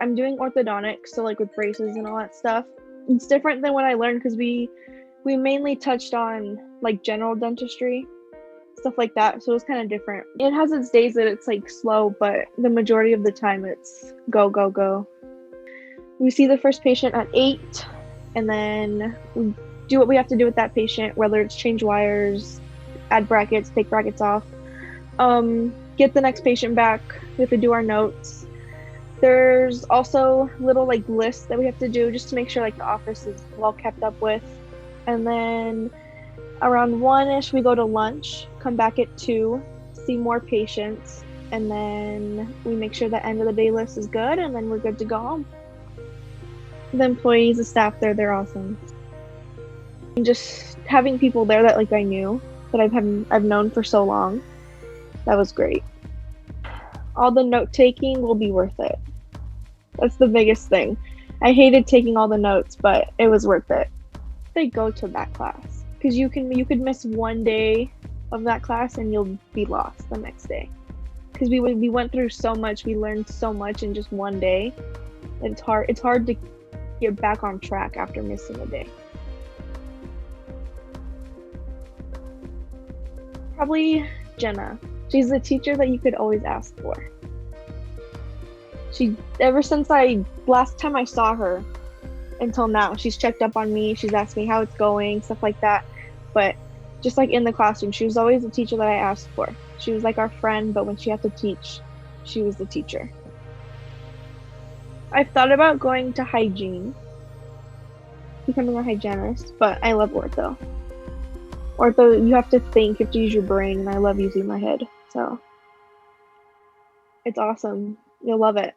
I'm doing orthodontics, so like with braces and all that stuff. It's different than what I learned because we mainly touched on like general dentistry, stuff like that. So it was kind of different. It has its days that it's like slow, but the majority of the time it's go, go, go. We see the first patient at 8, and then we do what we have to do with that patient, whether it's change wires, add brackets, take brackets off, get the next patient back. We have to do our notes. There's also little like lists that we have to do just to make sure like the office is well kept up with. And then around 1ish, we go to lunch, come back at 2, see more patients, and then we make sure the end of the day list is good, and then we're good to go home. The employees, the staff there, they're awesome. And just having people there that like I knew, that I've known for so long, that was great. All the note taking will be worth it. That's the biggest thing. I hated taking all the notes, but it was worth it. They go to that class because you could miss one day of that class and you'll be lost the next day. Because we went through so much, we learned so much in just one day. It's hard to get back on track after missing a day. Probably Jenna. She's the teacher that you could always ask for. Ever since last time I saw her until now, she's checked up on me, she's asked me how it's going, stuff like that. But just like in the classroom, she was always the teacher that I asked for. She was like our friend, but when she had to teach, she was the teacher. I've thought about going to hygiene, becoming a hygienist, but I love ortho. Ortho, you have to think, you have to use your brain, and I love using my head, so it's awesome. You'll love it.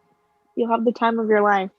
You'll have the time of your life.